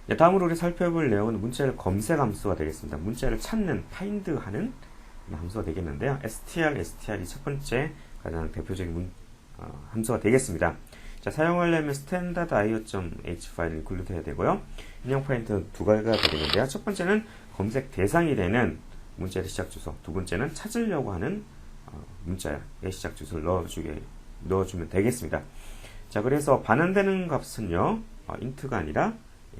네, 다음으로 우리 살펴볼 내용은 문자열 검색 함수가 되겠습니다. 문자열을 찾는, find하는 함수가 되겠는데요. str이 첫 번째 가장 대표적인 함수가 되겠습니다. 자, 사용하려면 standard.io.h 파일을 인클루드 해야 되고요. 인형 파인트는 두 가지가 되겠는데요. 첫 번째는 검색 대상이 되는 문자열의 시작 주소, 두 번째는 찾으려고 하는 문자열의 시작 주소를 넣어주면 되겠습니다. 자, 그래서 반환되는 값은요, int가 아니라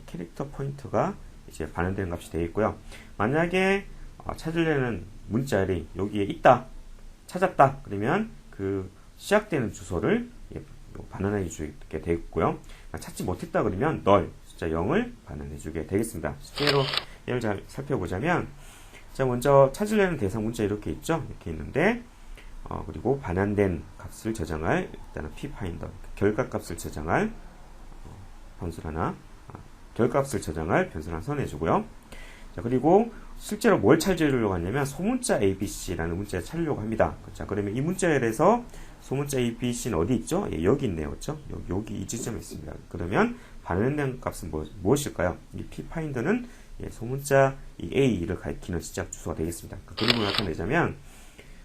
캐릭터 포인트가 이제 반환되는 값이 되어 있고요. 만약에 찾으려는 문자열이 여기에 있다, 찾았다, 그러면 그 시작되는 주소를 반환해 주게 되겠고요. 찾지 못했다 그러면 널 숫자 0을 반환해 주게 되겠습니다. 실제로 예를 잘 살펴보자면, 자, 먼저 찾으려는 대상 문자 이렇게 있죠. 이렇게 있는데, 그리고 반환된 값을 저장할 일단은 pfinder 결과값을 저장할 변수를 하나, 결값을 저장할 변수를 하나 선해주고요. 자, 그리고 실제로 뭘 찾으려고 하냐면 소문자 ABC라는 문자를 찾으려고 합니다. 자, 그러면 이 문자열에서 소문자 ABC는 어디 있죠? 예, 여기 있네요. 그렇죠? 여기 이 지점에 있습니다. 그러면 반환된 값은 무엇일까요? 이 pfinder는 소문자 이 A를 가리키는 시작 주소가 되겠습니다. 그 그림을 나타내자면,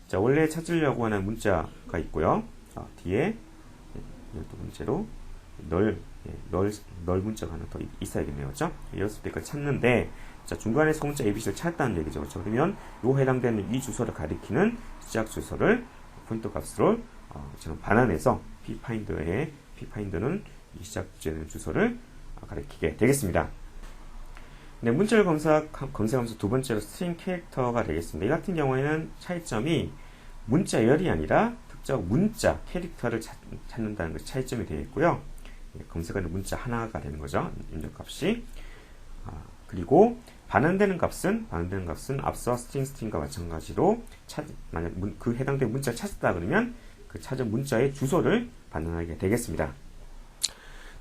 자, 원래 찾으려고 하는 문자가 있고요. 뒤에 두 번째로 널 문자가 하나 더 있어야겠네요. 그렇죠? 이었을 때까지 찾는데, 자, 중간에 소문자 ABC를 찾았다는 얘기죠. 그렇죠? 그러면 요 해당되는 이 주소를 가리키는 시작 주소를 포인터 값으로 지금 반환해서 pfinder는 이 시작되는 주소를 가리키게 되겠습니다. 네, 문자열 검색하면서 두 번째로 스트링 캐릭터가 되겠습니다. 이 같은 경우에는 차이점이 문자열이 아니라 특정 문자 캐릭터를 찾는다는 것이 차이점이 되어 있고요. 검색하는 문자 하나가 되는 거죠. 입력값이. 그리고 반환되는 값은 앞서 스트링과 마찬가지로 만약 그 해당되는 문자를 찾았다 그러면 그 찾은 문자의 주소를 반환하게 되겠습니다.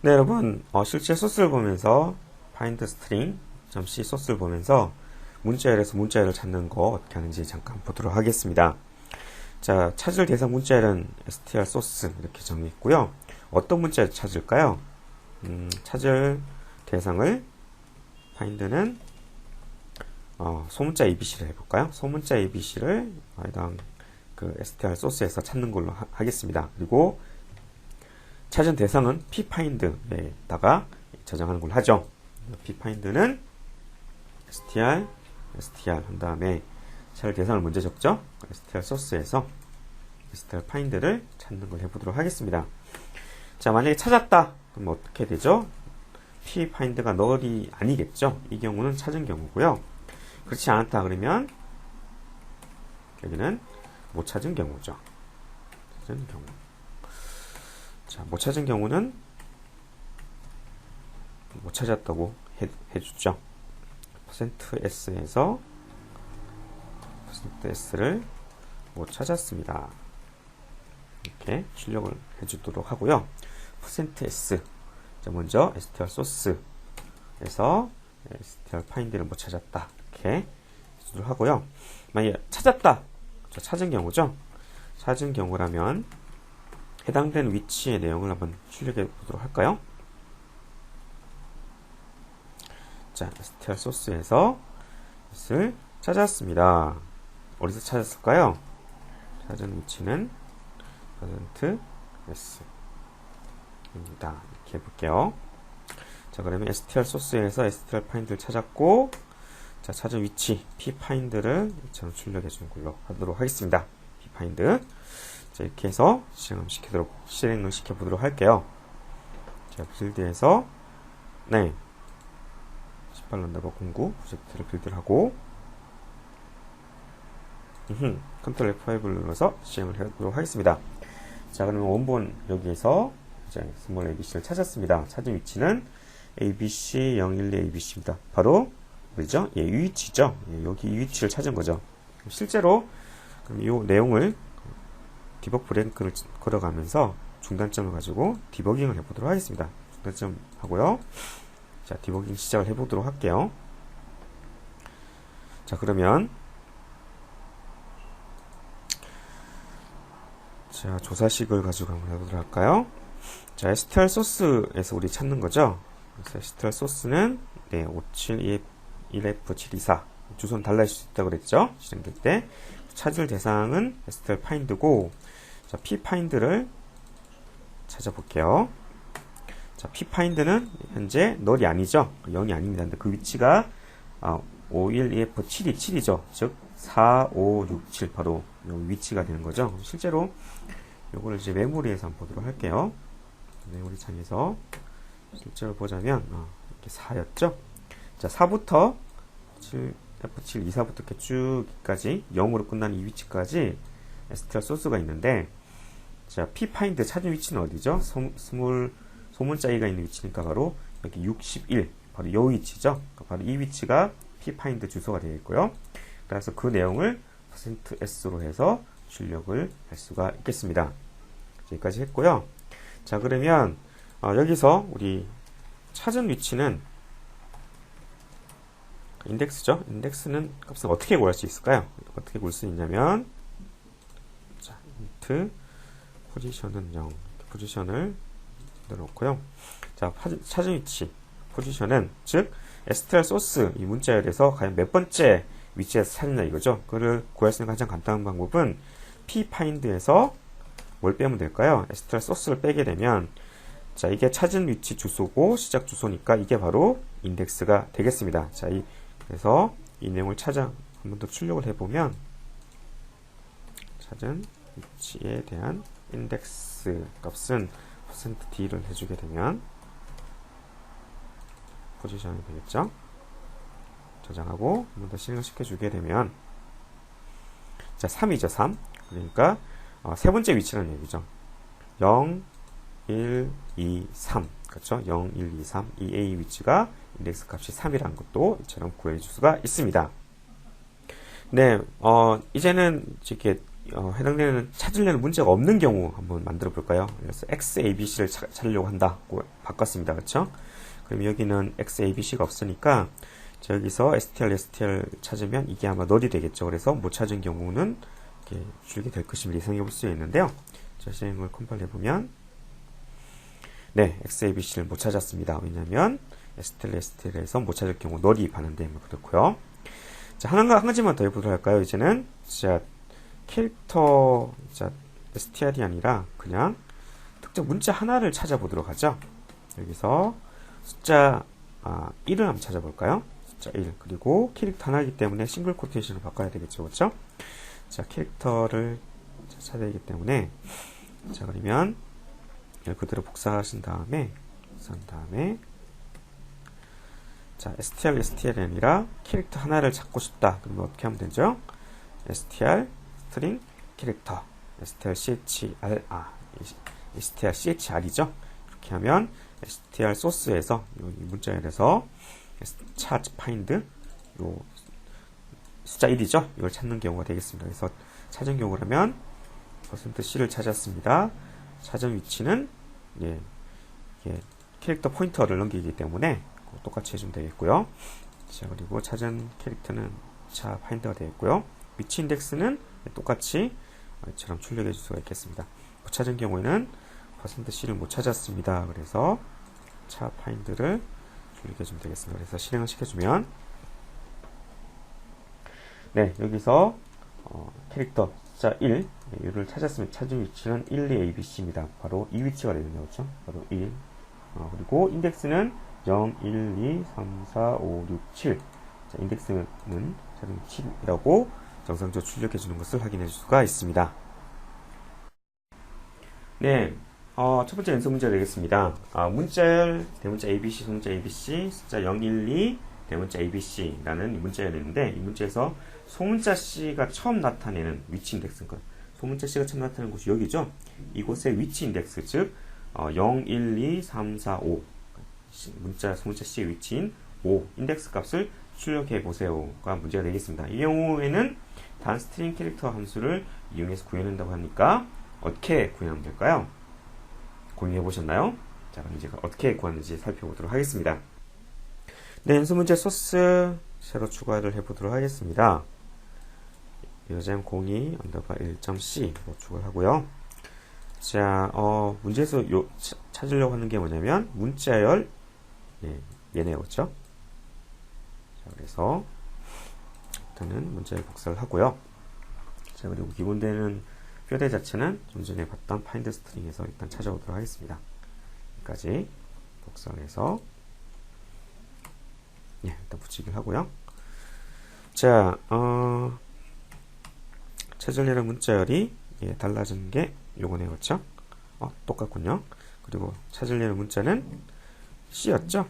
네, 여러분, 실제 소스를 보면서 find string.c 소스를 보면서 문자열에서 문자열을 찾는 거 어떻게 하는지 잠깐 보도록 하겠습니다. 자, 찾을 대상 문자열은 str 소스 이렇게 정리했고요. 어떤 문자를 찾을까요? 찾을 대상을 find는 소문자 ABC를 해볼까요? 소문자 ABC를 해당 그 str 소스에서 찾는 걸로 하겠습니다. 그리고 찾은 대상은 pfind에다가 저장하는 걸로 하죠. pfind는 str 한 다음에 찾을 대상을 먼저 적죠. str 소스에서 str find를 찾는 걸 해보도록 하겠습니다. 자, 만약에 찾았다 그럼 어떻게 되죠? pfind가 널이 아니겠죠. 이 경우는 찾은 경우고요. 그렇지 않았다 그러면 여기는 못 찾은 경우죠. 찾은 경우. 자, 못 찾은 경우는 못 찾았다고 해주죠. %s에서 %s를 못 찾았습니다. 이렇게 출력을 해주도록 하고요. %s. 자, 먼저 str 소스에서 str find를 못 찾았다. 이렇게 해주도록 하고요. 만약에 찾았다. 찾은 경우죠. 찾은 경우라면 해당되는 위치의 내용을 한번 출력해 보도록 할까요? 자, str 소스에서 것을 찾았습니다. 어디서 찾았을까요? 찾은 위치는 %s 입니다. 이렇게 해볼게요. 자, 그러면 str 소스에서 str find를 찾았고, 자, 찾은 위치 pfind를 저는 출력해 주는 걸로 하도록 하겠습니다. pfind. 자, 이렇게 해서 실행을 시켜보도록 할게요. 자, 빌드에서, 네. 18-09 프로젝트를 빌드를 하고, 컨트롤 F5를 눌러서 시행을 해보도록 하겠습니다. 자, 그러면 원본 여기에서 이제 스몰 ABC를 찾았습니다. 찾은 위치는 ABC 012 ABC입니다. 바로 뭐죠? 예, 이 위치죠. 예, 여기 이 위치를 찾은 거죠. 실제로 그럼 이 내용을 디버그 브레이크를 걸어가면서 중단점을 가지고 디버깅을 해보도록 하겠습니다. 중단점 하고요. 자, 디버깅 시작을 해보도록 할게요. 자, 그러면 자, 조사식을 가지고 한번 해보도록 할까요? 자, str 소스에서 우리 찾는 거죠. 그래서 STL 소스는 네, 572F1F724 주소는 달라질 수 있다고 그랬죠? 실행될 때. 찾을 대상은 STL find고, 자, pfind를 찾아볼게요. 자, pfind는 현재 null이 아니죠? 0이 아닙니다. 근데 그 위치가 512F727이죠. 즉, 4567 바로 요 위치가 되는 거죠. 실제로 요거를 이제 메모리에서 한번 보도록 할게요. 메모리 창에서 실제로 보자면 이렇게 4였죠. 자, 4부터 F7, 24부터 이렇게 쭉까지 0으로 끝나는 이 위치까지 STL 소스가 있는데, 자, pfind 찾은 위치는 어디죠? 소문자 E가 있는 위치니까 바로 여기 61, 바로 이 위치죠. 바로 이 위치가 pfind 주소가 되어 있고요. 그래서 그 내용을 %s로 해서 출력을 할 수가 있겠습니다. 여기까지 했고요. 자, 그러면 여기서 우리 찾은 위치는 인덱스죠. 인덱스는 값을 어떻게 구할 수 있을까요? 어떻게 구할 수 있냐면, 자, int 포지션은 0, 포지션을 넣어놓고요. 자, 찾은 위치 포지션은 즉 STL 소스 이 문자열에서 과연 몇 번째 위치에서 찾느냐 이거죠. 그거를 구할 수 있는 가장 간단한 방법은 pfind에서 뭘 빼면 될까요? STL 소스를 빼게 되면, 자, 이게 찾은 위치 주소고 시작 주소니까 이게 바로 인덱스가 되겠습니다. 자, 그래서 이 내용을 한 번 더 출력을 해보면, 찾은 위치에 대한 인덱스 값은 %d를 해주게 되면 포지션이 되겠죠. 저장하고 한 번 더 실행을 시켜주게 되면, 자, 3이죠. 3. 그러니까 세 번째 위치라는 얘기죠. 0, 1, 2, 3. 그렇죠? 0, 1, 2, 3. 이 A 위치가 인덱스 값이 3이라는 것도 이처럼 구해줄 수가 있습니다. 네, 이제는 이렇게 해당되는 찾으려는 문제가 없는 경우 한번 만들어 볼까요? 그래서 XABC를 찾으려고 한다고 바꿨습니다. 그렇죠? 그럼 여기는 XABC가 없으니까 여기서 STL 찾으면 이게 아마 null이 되겠죠. 그래서 못 찾은 경우는 이렇게 줄게 될 것임을 예상해 볼 수 있는데요. 자, 실행을 컴파일 해보면, 네, XABC를 못 찾았습니다. 왜냐하면 STL에서 못 찾을 경우 null이 반응되는 그렇고요. 자, 한 가지만 더 해보도록 할까요? 이제는 자, 캐릭터, 자, str이 아니라 그냥 특정 문자 하나를 찾아보도록 하죠. 여기서 숫자 1을 한번 찾아볼까요? 숫자 1. 그리고 캐릭터 하나이기 때문에 싱글 코테이션을 바꿔야 되겠죠. 그렇죠? 자, 캐릭터를 찾아야 되기 때문에, 자, 그러면 이걸 그대로 복사하신 다음에 자, str이 아니라 캐릭터 하나를 찾고 싶다. 그러면 어떻게 하면 되죠? str 스트링 캐릭터 strchr이죠. 이렇게 하면 str 소스에서 이 문자열에서 찾 find 요 숫자 1이죠. 이걸 찾는 경우가 되겠습니다. 그래서 찾은 경우라면 %c를 찾았습니다. 찾은 위치는 캐릭터 포인터를 넘기기 때문에 똑같이 해주면 되겠고요. 자, 그리고 찾은 캐릭터는 차 파인드가 되겠고요. 위치 인덱스는 똑같이 이처럼 출력해 줄 수가 있겠습니다. 못 찾은 경우에는 %c를 못 찾았습니다. 그래서 차 파인드를 출력해 주면 되겠습니다. 그래서 실행을 시켜주면, 네, 여기서 캐릭터 숫자 1, 이를 찾았으면 찾은 위치는 1, 2, ABC입니다. 바로 이 위치가 되겠네요. 그렇죠? 바로 1. 그리고 인덱스는 0, 1, 2, 3, 4, 5, 6, 7. 자, 인덱스는 찾은 7이라고 정상적으로 출력해 주는 것을 확인해 줄 수가 있습니다. 네, 첫 번째 연습 문제가 되겠습니다. 문자열, 대문자 ABC, 소문자 ABC, 숫자 0, 1, 2, 대문자 ABC라는 문자열이 있는데, 이 문자에서 소문자 C가 처음 나타내는 위치 인덱스인 소문자 C가 처음 나타내는 곳이 여기죠. 이곳의 위치 인덱스, 즉 0, 1, 2, 3, 4, 5 소문자 C의 위치인 5 인덱스 값을 출력해 보세요가 문제가 되겠습니다. 이 경우에는 단 스트링 캐릭터 함수를 이용해서 구해낸다고 하니까 어떻게 구해내면 될까요? 공유해 보셨나요? 자, 그럼 이제 어떻게 구하는지 살펴보도록 하겠습니다. 네, 연습 문제 소스 새로 추가를 해보도록 하겠습니다. 요즘 02 언더바 1.c 추가를 하고요. 자, 문제에서 찾으려고 하는 게 뭐냐면 문자열 예, 얘네요. 그렇죠? 자, 그래서 일단은 문자열 복사를 하고요. 자, 그리고 기본되는 뼈대 자체는 좀 전에 봤던 find string에서 일단 찾아오도록 하겠습니다. 여기까지 복사를 해서 예, 일단 붙이기를 하고요. 자, 찾으려는 문자열이 예, 달라진 게 요거네요. 그렇죠? 똑같군요. 그리고 찾으려는 문자는 C였죠?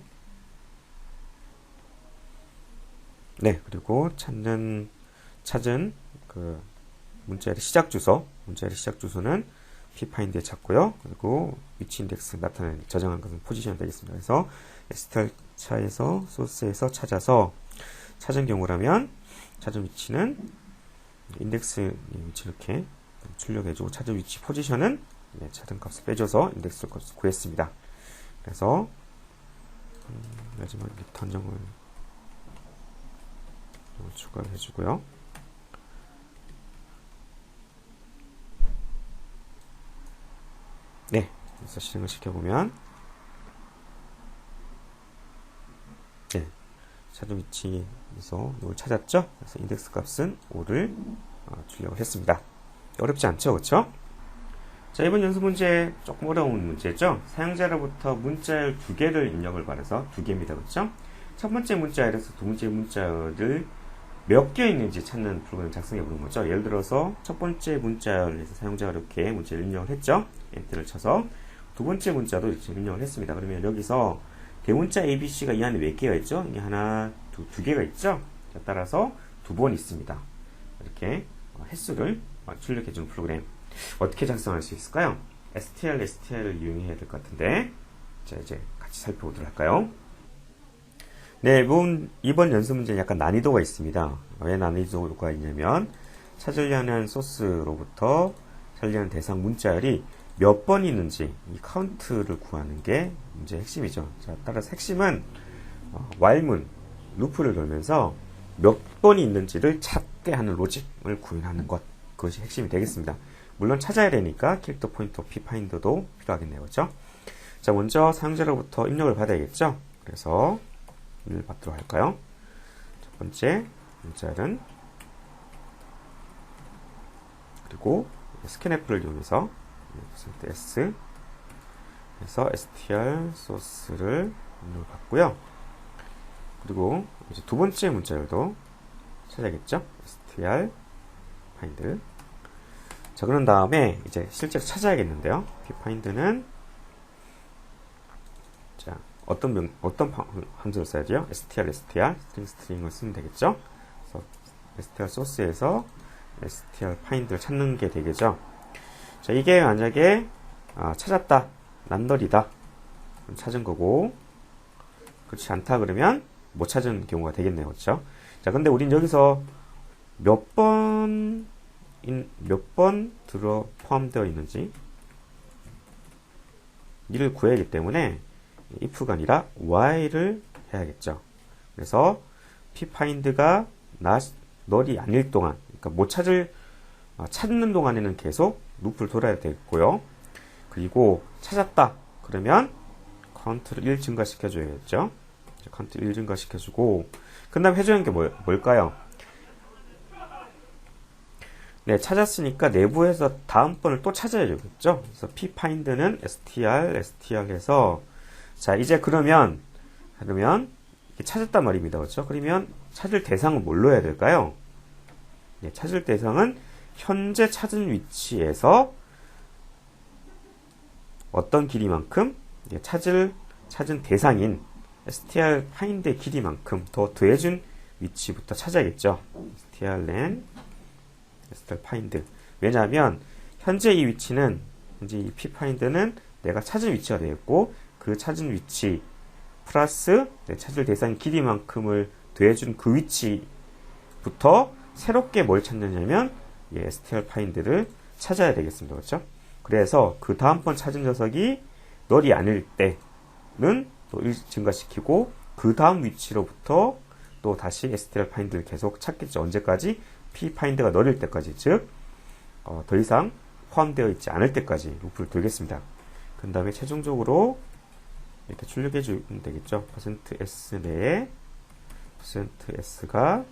네, 그리고 찾은 그 문자열의 시작 주소는 pfind에 찾고요. 그리고 위치 인덱스 나타내는 저장한 것은 포지션 되겠습니다. 그래서 str 차에서 소스에서 찾아서 찾은 경우라면 찾은 위치는 인덱스 위치 이렇게 출력해주고 찾은 위치 포지션은 네, 찾은 값을 빼줘서 인덱스 값을 구했습니다. 그래서 마지막 리턴 정을 추가를 해주고요. 네, 그래서 실행을 시켜보면 네, 찾은 위치에서 이걸 찾았죠? 그래서 인덱스 값은 5를 출력을 했습니다. 어렵지 않죠? 그렇죠? 자, 이번 연습 문제 조금 어려운 문제죠? 사용자로부터 문자열 2개를 입력을 받아서 2개입니다. 그렇죠? 첫 번째 문자열에서 두 번째 문자열을 몇 개 있는지 찾는 프로그램을 작성해 보는 거죠. 예를 들어서 첫 번째 문자열에서 사용자가 이렇게 문자를 입력을 했죠. 엔터를 쳐서 두 번째 문자도 이렇게 입력을 했습니다. 그러면 여기서 대문자 ABC가 이 안에 몇 개가 있죠? 이 하나, 두 개가 있죠? 자, 따라서 2번 있습니다. 이렇게 횟수를 출력해 주는 프로그램. 어떻게 작성할 수 있을까요? str을 이용해야 될 것 같은데, 자, 이제 같이 살펴보도록 할까요? 네, 이번 연습 문제는 약간 난이도가 있습니다. 왜 난이도가 있냐면, 찾으려는 소스로부터 찾으려는 대상 문자열이 몇 번 있는지, 이 카운트를 구하는 게 문제의 핵심이죠. 자, 따라서 핵심은, while문, 루프를 돌면서 몇 번이 있는지를 찾게 하는 로직을 구현하는 것. 그것이 핵심이 되겠습니다. 물론 찾아야 되니까 캐릭터 포인터 pfind도 필요하겠네요. 그렇죠? 자, 먼저 사용자로부터 입력을 받아야겠죠? 그래서 입력을 받도록 할까요? 첫 번째 문자열은 그리고 스캔F를 이용해서 %s 해서 str 소스를 입력을 받고요. 그리고 이제 두 번째 문자열도 찾아야겠죠? str find. 자, 그런 다음에 이제 실제로 찾아야겠는데요. pfind는 자, 어떤 함수를 써야 돼요? string을 쓰면 되겠죠? 그래서 str 소스에서 str find를 찾는 게 되겠죠. 자, 이게 만약에 찾았다, 난더리다, 찾은 거고, 그렇지 않다 그러면 못 찾은 경우가 되겠네요. 그렇죠? 자, 근데 우린 여기서 몇 번 들어 포함되어 있는지 이를 구해야 하기 때문에 if가 아니라 while을 해야겠죠. 그래서 pfind가 널이 아닐 동안, 그러니까 못 찾는 동안에는 계속 루프를 돌아야 되겠고요. 그리고 찾았다 그러면 카운트를 1 증가시켜 줘야겠죠. 카운트 1 증가시켜 주고 그 다음에 해줘야 하는 게 뭘까요? 네, 찾았으니까 내부에서 다음번을 또 찾아야 되겠죠. 그래서 pfind는 str 해서 자, 이제 그러면 찾았단 말입니다. 그렇죠? 그러면 찾을 대상은 뭘로 해야 될까요? 네, 찾을 대상은 현재 찾은 위치에서 어떤 길이만큼 찾은 대상인 str find의 길이만큼 더 더해준 위치부터 찾아야겠죠. strlen str find. 왜냐하면 현재 이 위치는 현재 이 pfind는 내가 찾은 위치가 되겠고 그 찾은 위치 플러스 찾을 대상 길이만큼을 더해준 그 위치부터 새롭게 뭘 찾느냐면 str find를 찾아야 되겠습니다. 그렇죠? 그래서 그 다음번 찾은 녀석이 널이 아닐 때는 또 1 증가시키고 그 다음 위치로부터 또 다시 str find를 계속 찾겠죠. 언제까지? pfind가 널일 때까지, 즉 더 이상 포함되어 있지 않을 때까지 루프를 돌겠습니다. 그 다음에 최종적으로 이렇게 출력해 주면 되겠죠. %s 내에 %s가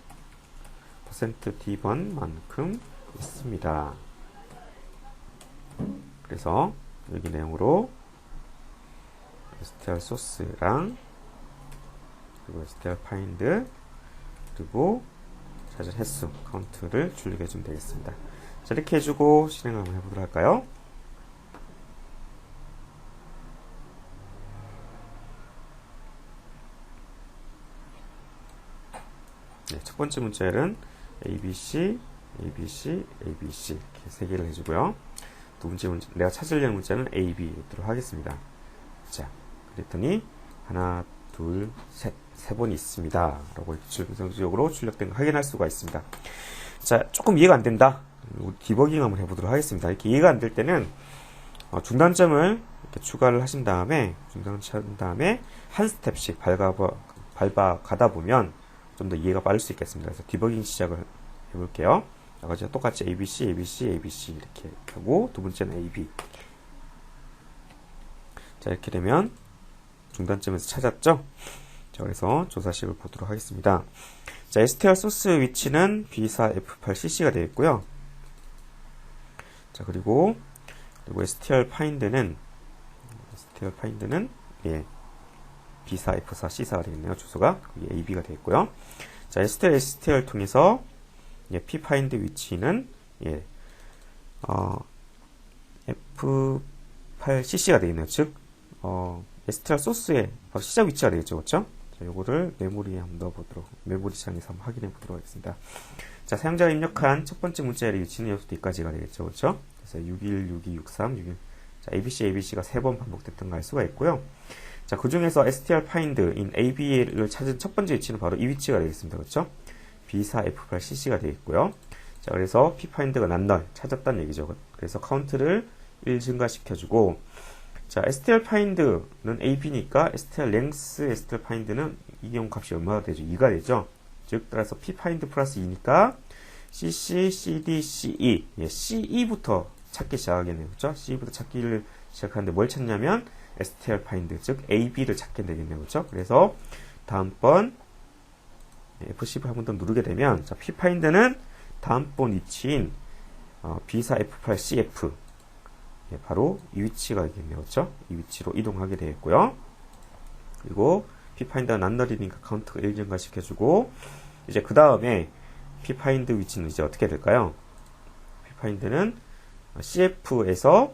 %d번만큼 있습니다. 그래서 여기 내용으로 str 소스랑 그리고 str find 그리고 찾은 횟수 카운트를 출력해 주면 되겠습니다. 자, 이렇게 해주고 실행 한번 해보도록 할까요? 네, 첫 번째 문자열은 ABC, ABC, ABC 이렇게 세 개를 해주고요. 두 번째 문자, 내가 찾으려는 문자는 AB로 하겠습니다. 자, 그랬더니 하나, 둘, 셋, 세 번 있습니다. 라고 정상적으로 출력된 거 확인할 수가 있습니다. 자, 조금 이해가 안 된다. 디버깅 한번 해보도록 하겠습니다. 이렇게 이해가 안 될 때는 중단점을 이렇게 추가를 하신 다음에 한 스텝씩 밟아 가다 보면 좀 더 이해가 빠를 수 있겠습니다. 그래서 디버깅 시작을 해볼게요. 아까 똑같이 ABC, ABC, ABC 이렇게 하고 두 번째는 AB. 자, 이렇게 되면 중단점에서 찾았죠? 자, 그래서 조사식을 보도록 하겠습니다. 자, str 소스 위치는 B4F8CC가 되어 있고요. 자, 그리고 str find는 예, B4F4C4가 되겠네요. 주소가 여기 AB가 되어 있고요. 자, str 통해서 예, pfind 위치는 예, F8CC가 되어 있네요. 즉 str 소스의 바로 시작 위치가 되겠죠. 그렇죠? 자, 요거를 메모리에 한번 넣어보도록, 메모리 창에서 한번 확인해 보도록 하겠습니다. 자, 사용자가 입력한 첫 번째 문자열의 위치는 여기까지가 되겠죠. 그렇죠? 그래서 61, 62, 63, 61. 자, ABC, ABC가 3번 반복됐던 거 알 수가 있고요. 자, 그 중에서 str find in AB를 찾은 첫 번째 위치는 바로 이 위치가 되겠습니다. 그렇죠? B4F8CC가 되어 있고요. 자, 그래서 pfind가 난널 찾았다는 얘기죠. 그래서 카운트를 1 증가시켜주고, 자, str find는 AB니까 str length, str find는 이 경우 값이 얼마가 되죠? 2가 되죠. 즉, 따라서 pfind 플러스 2니까 cc, cd, ce. 예, ce부터 찾기 시작하겠네요. 그렇죠? ce부터 찾기를 시작하는데 뭘 찾냐면 str find, 즉 ab를 찾게 되겠네요. 그렇죠? 그래서 다음번 F10을 한 번 더 누르게 되면, 자, pfind는 다음번 위치인 B4F8CF, 예, 바로 이 위치가 있겠네요. 그렇죠? 이 위치로 이동하게 되겠고요. 그리고 pfind가 난널이니까 카운트가 1 증가시켜주고, 이제 그 다음에 pfind 위치는 이제 어떻게 될까요? pfind는 CF에서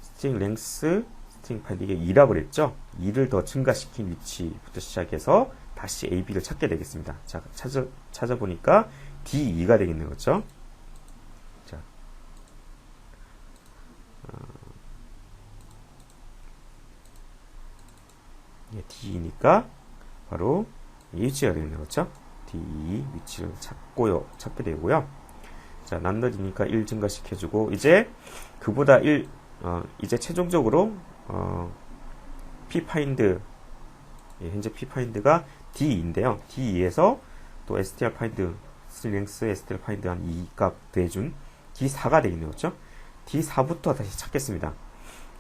string length, string find, 이게 2라고 그랬죠? 2를 더 증가시킨 위치부터 시작해서 다시 AB를 찾게 되겠습니다. 자, 찾아보니까 D2가 되겠네요. 그렇죠? 자, 예, D2니까 바로 이 위치가 되겠네요. 그렇죠? D2 위치를 찾게 되고요. 자, 난널이니까 1 증가시켜주고, 이제 그보다 이제 최종적으로 pfind, 예, 현재 pfind가 D2인데요. D2에서 또 str find, string length, str find 한 2값 더해준 D4가 되겠네요. 그렇죠? D4부터 다시 찾겠습니다.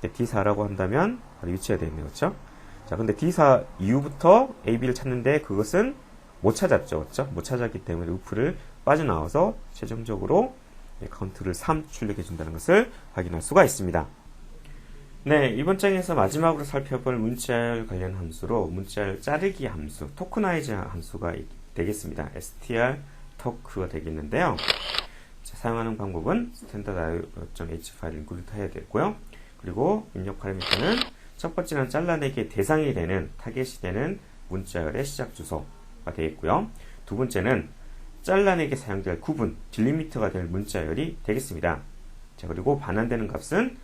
D4라고 한다면 바로 위치가 되겠네요. 그렇죠? 자, 근데 D4 이후부터 AB를 찾는데 그것은 못 찾았죠. 그렇죠? 못 찾았기 때문에 루프를 빠져나와서 최종적으로 카운트를 3 출력해 준다는 것을 확인할 수가 있습니다. 네, 이번 장에서 마지막으로 살펴볼 문자열 관련 함수로 문자열 자르기 함수, 토크나이즈 함수가 되겠습니다. str to크가 되겠는데요. 자, 사용하는 방법은 standard.h 파일을 인클루드 해야겠고요. 그리고 입력 파라미터는 첫 번째는 잘라내기의 대상이 되는, 타겟이 되는 문자열의 시작 주소가 되겠고요. 두 번째는 잘라내기 사용될 구분, 딜리미터가 될 문자열이 되겠습니다. 자, 그리고 반환되는 값은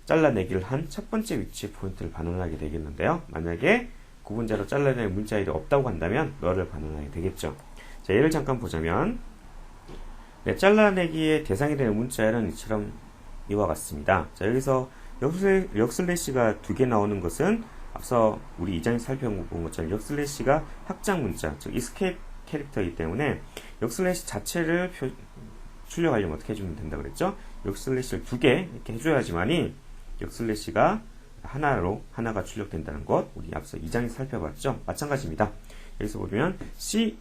잘라내기를 한 첫 번째 위치 포인트를 반환하게 되겠는데요. 만약에 구분자로 잘라낼 문자열이 없다고 한다면 널을 반환하게 되겠죠. 자, 예를 잠깐 보자면, 네, 잘라내기의 대상이 되는 문자열은 이처럼 이와 같습니다. 자, 여기서 역슬래시가 2개 나오는 것은 앞서 우리 2장에서 살펴본 것처럼 역슬래시가 확장 문자, 즉 escape 캐릭터이기 때문에 역슬래시 자체를 출력하려면 어떻게 해주면 된다 그랬죠? 역슬래시를 2개 이렇게 해줘야지만이 역슬래시가 하나가 출력된다는 것 우리 앞서 2장에서 살펴봤죠. 마찬가지입니다. 여기서 보면 C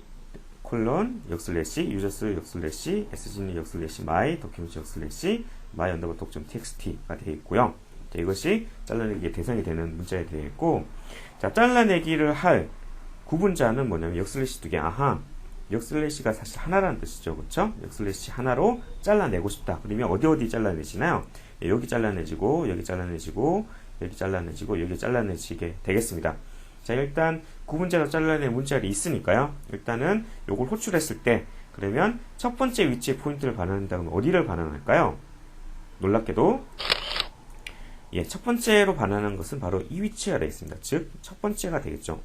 역슬래시 유저스 역슬래시 sgn 역슬래시 my 도큐멘트 역슬래시 my 언더바 txt가 되어 있고요. 자, 이것이 잘라내기의 대상이 되는 문자에 되어 있고, 자, 잘라내기를 할 구분자는 뭐냐면 역슬래시 2개. 아하, 역슬래시가 사실 하나라는 뜻이죠. 그렇죠? 역슬래시 하나로 잘라내고 싶다. 그러면 어디 잘라내시나요? 예, 여기 잘라내지고 여기 잘라내지고 여기 잘라내지고 여기 잘라내지게 되겠습니다. 자, 일단 구분자로 잘라낼 문자열이 있으니까요. 일단은 요걸 호출했을 때 그러면 첫 번째 위치에 포인트를 반환한다면 어디를 반환할까요? 놀랍게도 예, 첫 번째로 반환하는 것은 바로 이 위치가 되겠습니다. 즉, 첫 번째가 되겠죠.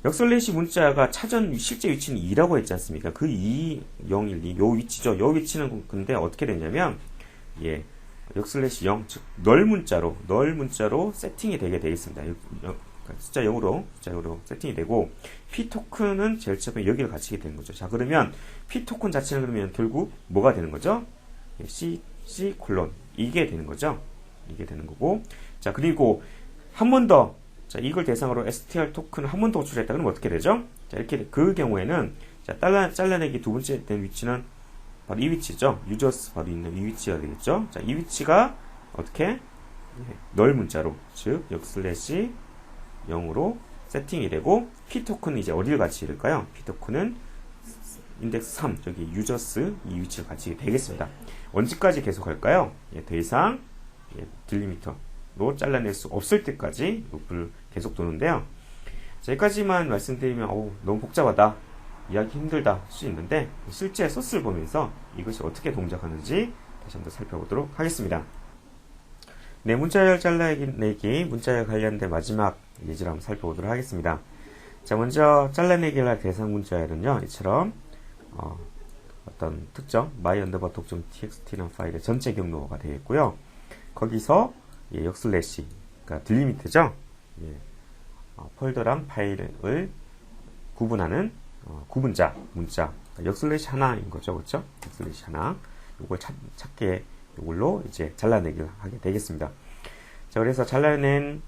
역슬래시 문자가 차전 실제 위치는 2라고 했지 않습니까? 그 2, 0, 1, 2, 요 위치죠. 요 위치는 근데 어떻게 되냐면, 예, 역슬래시 0, 즉, 널 문자로 세팅이 되게 되겠습니다. 숫자 0으로 세팅이 되고, P 토큰은 제일 처음에 여기를 갖추게 되는 거죠. 자, 그러면 P 토큰 자체는 그러면 결국 뭐가 되는 거죠? 예, C 이게 되는 거죠. 이게 되는 거고. 자, 그리고 한 번 더, 자, 이걸 대상으로 str 토큰을 한 번 더 호출했다. 그러면 어떻게 되죠? 자, 이렇게, 그 경우에는, 자, 잘라내기 두 번째 된 위치는 바로 이 위치죠. 유저스 바로 있는 이 위치가 되겠죠. 자, 이 위치가 어떻게? 예, 널 문자로, 즉, 역슬래시 0으로 세팅이 되고, P 토큰은 이제 어디를 같이 잃을까요? P 토큰은 인덱스 3, 저기 유저스 이 위치를 같이 되겠습니다. 언제까지 계속 할까요? 예, 더 이상, 예, 딜리미터로 잘라낼 수 없을 때까지 루프를 계속 도는데요. 자, 여기까지만 말씀드리면, 너무 복잡하다. 이해하기 힘들다 할 수 있는데, 실제 소스를 보면서 이것이 어떻게 동작하는지 다시 한번 살펴보도록 하겠습니다. 네, 문자열 잘라내기, 문자열 관련된 마지막 예제를 한번 살펴보도록 하겠습니다. 자, 먼저 잘라내기를 할 대상 문자열은요, 이처럼 어떤 특정 my underbar txt라는 파일의 전체 경로가 되겠고요. 거기서 예, 역슬래시, 그러니까 딜리미트죠. 예, 폴더랑 파일을 구분하는 구분자 문자, 그러니까 역슬래시 하나인 거죠, 그렇죠? 역슬래시 하나, 이걸 찾게 이걸로 이제 잘라내기를 하게 되겠습니다. 자, 그래서 잘라낸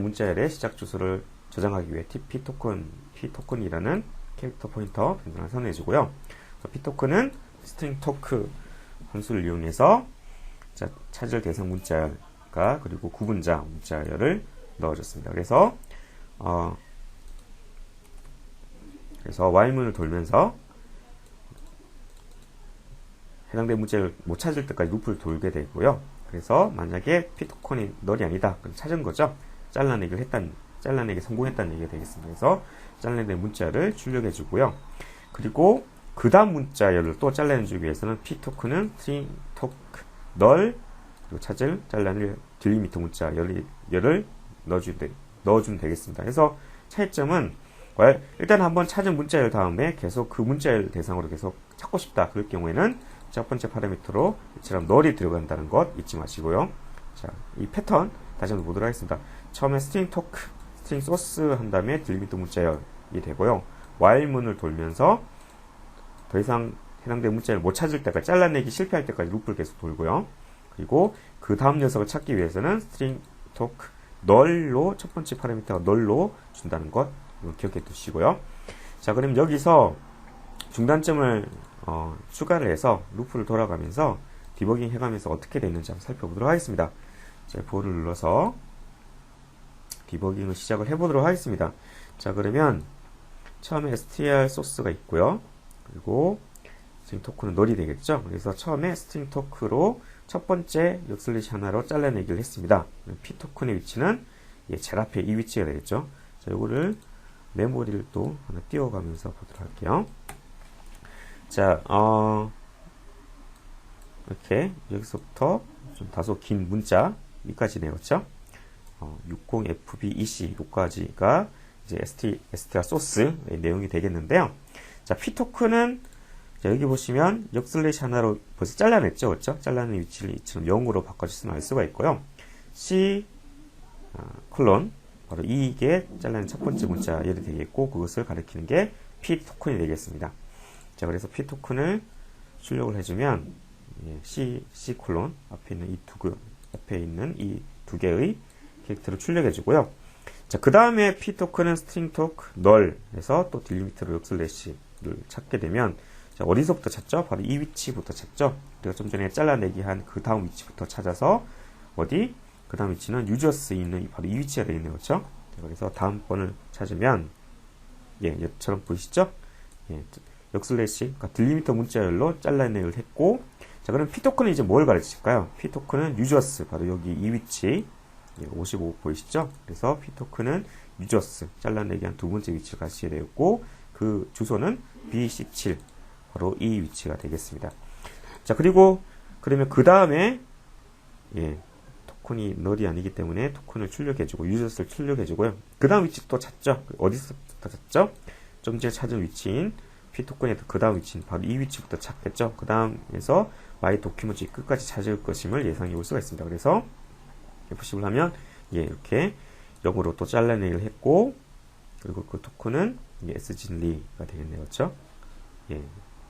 문자열의 시작 주소를 저장하기 위해 p 토큰이라는 캐릭터 포인터 변환을 선언해주고요. p 토큰은 스트링 토크 함수를 이용해서 자, 찾을 대상 문자열과 그리고 구분자 문자열을 넣어줬습니다. 그래서 while문을 돌면서 해당된 문자를 못 찾을 때까지 루프를 돌게 되고요. 그래서 만약에 p 토큰이 널이 아니다, 그럼 찾은 거죠. 잘라내기 성공했다는 얘기가 되겠습니다. 그래서 잘라낸 문자를 출력해주고요. 그리고 그 다음 문자열을 또 잘라내주기 위해서는 p 토큰은 string 토크 널 그리고 잘라낼 딜리미터 문자열을 넣어주면 되겠습니다. 그래서 차이점은 일단 한번 찾은 문자열 다음에 계속 그 문자열 대상으로 계속 찾고 싶다. 그럴 경우에는 첫 번째 파라미터로 이처럼 널이 들어간다는 것 잊지 마시고요. 자, 이 패턴 다시 한번 보도록 하겠습니다. 처음에 스트링 토크, 스트링 소스 한 다음에 딜리미터 문자열이 되고요. while문을 돌면서 더 이상 해당된 문자를 못 찾을 때까지 잘라내기 실패할 때까지 루프를 계속 돌고요. 그리고 그 다음 녀석을 찾기 위해서는 스트링 토크 널로 첫 번째 파라미터가 널로 준다는 것 기억해 두시고요. 자, 그럼 여기서 중단점을 추가를 해서 루프를 돌아가면서 디버깅 해가면서 어떻게 되는지 한번 살펴보도록 하겠습니다. 자, F5를 눌러서 디버깅을 시작을 해보도록 하겠습니다. 자, 그러면 처음에 str 소스가 있고요. 그리고 스트링 토크는 널이 되겠죠. 그래서 처음에 스트링 토크로 첫 번째 역슬래시 하나로 잘라내기를 했습니다. p 토큰의 위치는 제일 앞에 이 위치가 되겠죠. 자, 요거를 메모리를 또 하나 띄워가면서 보도록 할게요. 자, 이렇게 여기서부터 좀 다소 긴 문자 여기까지네요, 그렇죠? 60FBEC 요까지가 이제 str 소스의 내용이 되겠는데요. 자, p 토큰은 자, 여기 보시면 역슬래시 하나로 벌써 잘라냈죠, 그렇죠? 잘라낸 위치를 이처럼 0으로 바꿔주시면 알 수가 있고요. C 콜론 바로 이게 잘라낸 첫 번째 문자 열이 되겠고 그것을 가리키는 게 p 토큰이 되겠습니다. 자, 그래서 p 토큰을 출력을 해주면 C 콜론 앞에 있는 이 두 개의 캐릭터를 출력해주고요. 자, 그 다음에 p 토큰은 string token null에서 또 딜리미터로 역슬래시를 찾게 되면 자, 어디서부터 찾죠? 바로 이 위치부터 찾죠. 우리가 좀 전에 잘라내기 한 그 다음 위치부터 찾아서 어디? 그 다음 위치는 유저스에 있는 바로 이 위치가 되겠네요. 그렇죠? 그래서 다음 번을 찾으면 얘처럼 보이시죠? 역슬래시, 그러니까 딜리미터 문자열로 잘라내기를 했고, 자, 그럼 P토큰은 이제 뭘 가르칠까요? P토큰은 유저스, 바로 여기 이 위치, 55 보이시죠? 그래서 P토큰은 유저스, 잘라내기 한 두 번째 위치를 가르치게 되었고, 그 주소는 BC7, 바로 이 위치가 되겠습니다. 자, 그리고, 그러면 그 다음에, 토큰이 널이 아니기 때문에 토큰을 출력해주고, 유저스를 출력해주고요. 그 다음 위치 또 찾죠? 어디서부터 찾죠? 좀 전에 찾은 위치인 P토큰의 그 다음 위치는 바로 이 위치부터 찾겠죠. 그 다음에서 my 도큐먼트 끝까지 찾을 것임을 예상해 볼 수가 있습니다. 그래서 F10을 하면 이렇게 0으로 또 잘라내기를 했고, 그리고 그 토큰은 s진리가 되겠네요. 그렇죠?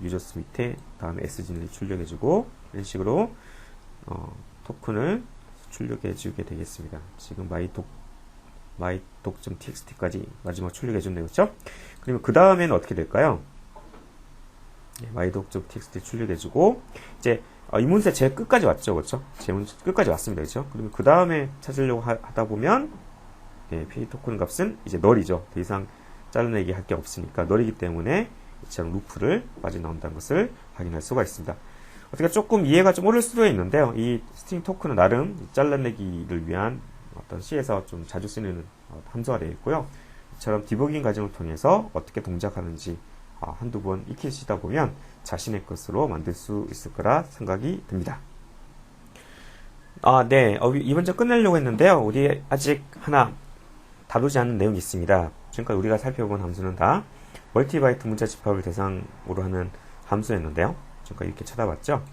유저스 밑에 다음에 s진리 출력해주고 이런 식으로 토큰을 출력해주게 되겠습니다. 지금 mydoc.txt까지 마지막 출력해줬네요. 그렇죠? 그러면 그 다음에는 어떻게 될까요? mydoc.txt 출력해주고 이제 이 문제 제일 끝까지 왔죠. 그렇죠? 제 문제 끝까지 왔습니다. 그렇죠? 그러면 그 다음에 찾으려고 하다 보면 p 토큰 값은 이제 널이죠. 더 이상 잘라내기 할 게 없으니까 널이기 때문에 이처럼 루프를 빠져나온다는 것을 확인할 수가 있습니다. 어떻게 조금 이해가 좀 어려울 수도 있는데요. 이 스트링 토큰은 나름 잘라내기를 위한 어떤 C에서 좀 자주 쓰는 함수가 되어 있고요. 이처럼 디버깅 과정을 통해서 어떻게 동작하는지 한두 번 익히시다 보면 자신의 것으로 만들 수 있을 거라 생각이 듭니다. 이번 주 끝내려고 했는데요. 우리 아직 하나 다루지 않은 내용이 있습니다. 지금까지 우리가 살펴본 함수는 다 멀티바이트 문자 집합을 대상으로 하는 함수였는데요. 지금까지 이렇게 쳐다봤죠.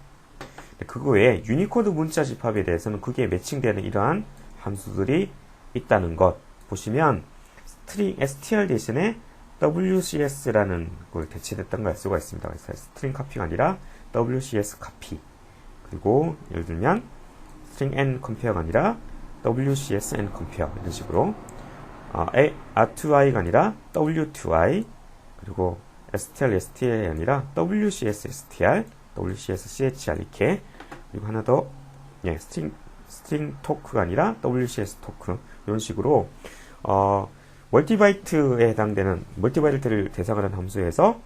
그거 외에 유니코드 문자 집합에 대해서는 그게 매칭되는 이러한 함수들이 있다는 것 보시면 스트링 str 대신에 WCS라는 걸 대체됐던 걸 알 수가 있습니다. 그래서 스트링 카피가 아니라 WCS 카피. 그리고 예를 들면 스트링 n 컴페어가 아니라 WCS n 컴페어 이런 식으로 R2i가 아니라 W2i 그리고 str str이 아니라 WCS str, WCS chr 이렇게 그리고 하나 더 스트링 토크가 아니라 WCS 토크 이런 식으로 멀티바이트에 해당되는 멀티바이트를 대상으로 한 함수에서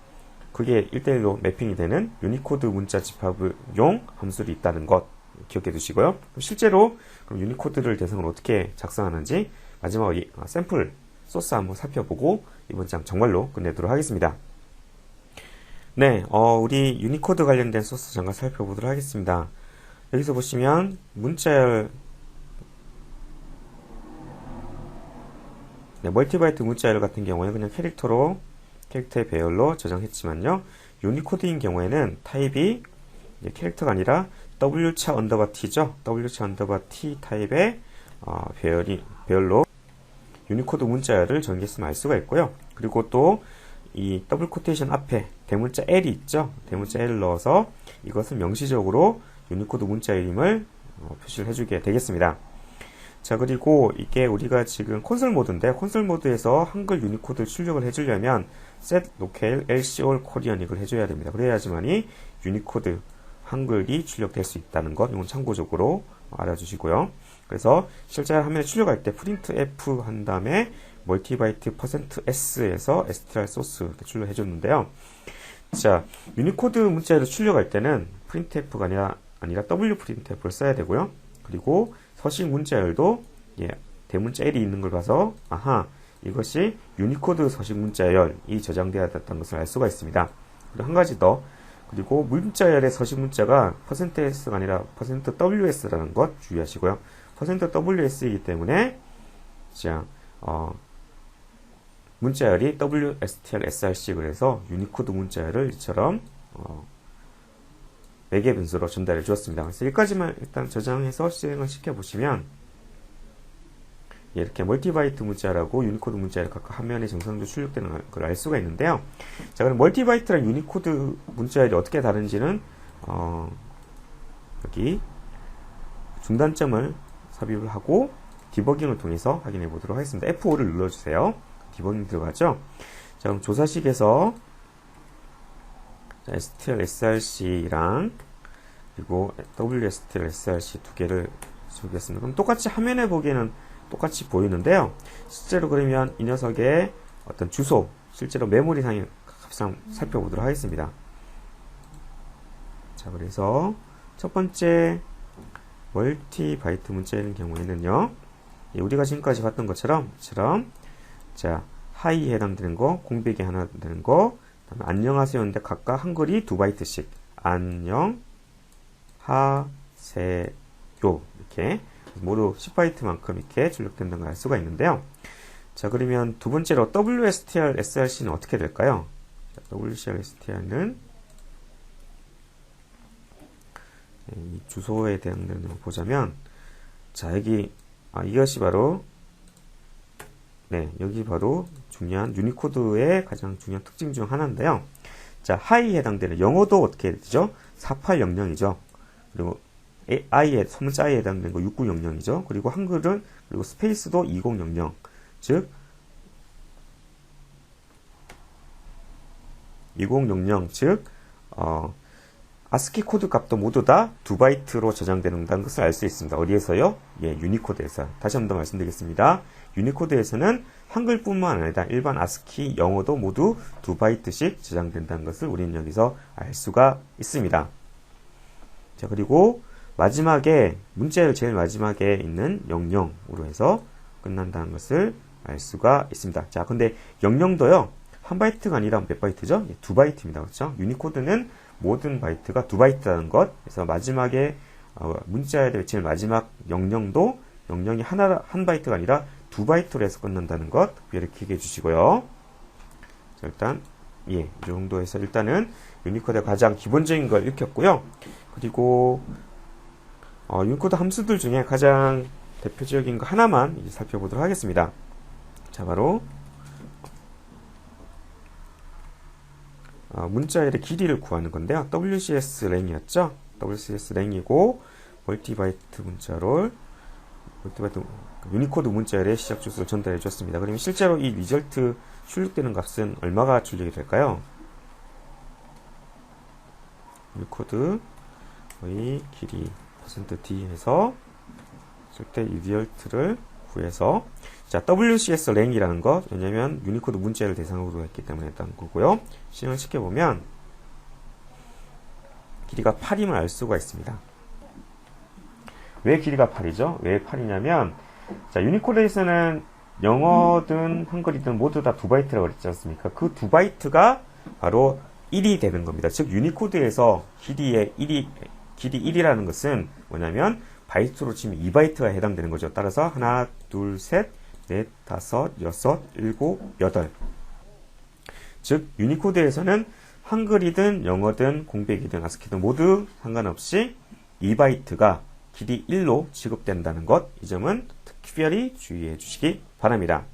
그게 1대1로 매핑이 되는 유니코드 문자 집합용 함수들이 있다는 것 기억해 두시고요. 실제로 그럼 유니코드를 대상으로 어떻게 작성하는지 마지막으로 샘플 소스 한번 살펴보고 이번 장 정말로 끝내도록 하겠습니다. 우리 유니코드 관련된 소스 잠깐 살펴보도록 하겠습니다. 여기서 보시면 문자열 멀티바이트 문자열 같은 경우에는 그냥 캐릭터의 배열로 저장했지만요. 유니코드인 경우에는 타입이 캐릭터가 아니라 w차 언더바 t죠. w차 언더바 t 타입의 배열로 유니코드 문자열을 전개했으면 알 수가 있고요. 그리고 또 이 더블 코테이션 앞에 대문자 L이 있죠. 대문자 L을 넣어서 이것은 명시적으로 유니코드 문자열임을 표시를 해주게 되겠습니다. 자, 그리고 이게 우리가 지금 콘솔 모드인데 콘솔 모드에서 한글 유니코드를 출력을 해주려면 set locale lcall korean 이걸 해줘야 됩니다. 그래야지만이 유니코드 한글이 출력될 수 있다는 것 이건 참고적으로 알아주시고요. 그래서 실제 화면에 출력할 때 print f 한 다음에 멀티바이트 %s에서 str 소스 출력해 줬는데요. 자, 유니코드 문자를 출력할 때는 printf가 아니라 wprintf를 써야 되고요. 그리고 서식 문자열도 대문자 L이 있는 걸 봐서 이것이 유니코드 서식 문자열이 저장되어야 했다는 것을 알 수가 있습니다. 그리고 한 가지 더 그리고 문자열의 서식 문자가 %s가 아니라 %ws라는 것 주의하시고요. %ws이기 때문에 자, 문자열이 wstr src 그래서 유니코드 문자열을 이처럼 매개 변수로 전달해 주었습니다. 그래서 여기까지만 일단 저장해서 실행을 시켜보시면 이렇게 멀티바이트 문자라고 유니코드 문자를 각각 화면에 정상적으로 출력되는 걸 알 수가 있는데요. 자, 그럼 멀티바이트랑 유니코드 문자열이 어떻게 다른지는 여기 중단점을 삽입을 하고 디버깅을 통해서 확인해 보도록 하겠습니다. F5를 눌러주세요. 디버깅 들어가죠? 자, 그럼 조사식에서 STL, SRC랑 그리고 WSTL, SRC 두 개를 주겠습니다. 그럼 똑같이 화면에 보기에는 똑같이 보이는데요. 실제로 그러면 이 녀석의 어떤 주소, 실제로 메모리상의 값을 살펴보도록 하겠습니다. 자, 그래서 첫 번째 멀티 바이트 문자인 경우에는요, 우리가 지금까지 봤던 것처럼, 자, 하이에 해당되는 거, 공백이 하나 되는 거, 그다음에 안녕하세요인데 각각 한글이 2바이트씩, 안녕, 하세요. 이렇게 모두 10바이트만큼 이렇게 출력된다는 걸 알 수가 있는데요. 자, 그러면 두 번째로 WSTR, SRC는 어떻게 될까요? 자, WSTR, STR는 이 주소에 대한 내용을 보자면, 자, 여기, 이것이 바로, 네, 여기 바로 중요한 유니코드의 가장 중요한 특징 중 하나인데요. 자, 하이에 해당되는 영어도 어떻게 되죠? 4800이죠. 그리고 I에, 소문자 I에 해당되는 거 6900이죠. 그리고 한글은, 그리고 스페이스도 2000. 즉, 2000, 즉, 아스키 코드 값도 모두 다 2바이트로 저장되는 것을 알 수 있습니다. 어디에서요? 예, 유니코드에서. 다시 한 번 말씀드리겠습니다. 유니코드에서는 한글뿐만 아니라 일반 아스키 영어도 모두 2바이트씩 저장된다는 것을 우리는 여기서 알 수가 있습니다. 자, 그리고 마지막에 문자열 제일 마지막에 있는 00으로 해서 끝난다는 것을 알 수가 있습니다. 자, 근데 00도요. 1바이트가 아니라 몇 바이트죠? 예, 2바이트입니다. 그렇죠? 유니코드는 모든 바이트가 2바이트라는 것. 그래서 마지막에 문자열의 제일 마지막 00도 00이 한 바이트가 아니라 2바이트로 해서 끝난다는 것 기억해 주시고요. 자, 일단 예, 이 정도에서 일단은 유니코드의 가장 기본적인 걸 익혔고요. 그리고 유니코드 함수들 중에 가장 대표적인 거 하나만 이제 살펴보도록 하겠습니다. 자, 바로 문자열의 길이를 구하는 건데요. WCS 랭이었죠. WCS 랭이고 멀티바이트 문자롤 유니코드 문자열의 시작 주소를 전달해 줬습니다. 그러면 실제로 이 리절트 출력되는 값은 얼마가 출력이 될까요? 유니코드의 길이 %d 해서 쓸 때 이 리절트를 구해서 자, WCS 랭이라는 거, 왜냐면 유니코드 문자를 대상으로 했기 때문에 했다는 거고요. 실행을 시켜보면 길이가 8임을 알 수가 있습니다. 왜 길이가 8이죠? 왜 8이냐면 자, 유니코드에서는 영어든 한글이든 모두 다 2바이트라고 그랬지 않습니까? 그 2바이트가 바로 1이 되는 겁니다. 즉 유니코드에서 길이 1이라는 것은 뭐냐면 바이트로 치면 2바이트가 해당되는 거죠. 따라서 하나, 둘, 셋, 넷, 다섯, 여섯, 일곱, 여덟. 즉 유니코드에서는 한글이든 영어든 공백이든 아스키든 모두 상관없이 2바이트가 길이 1로 취급된다는 것, 이 점은 특별히 주의해 주시기 바랍니다.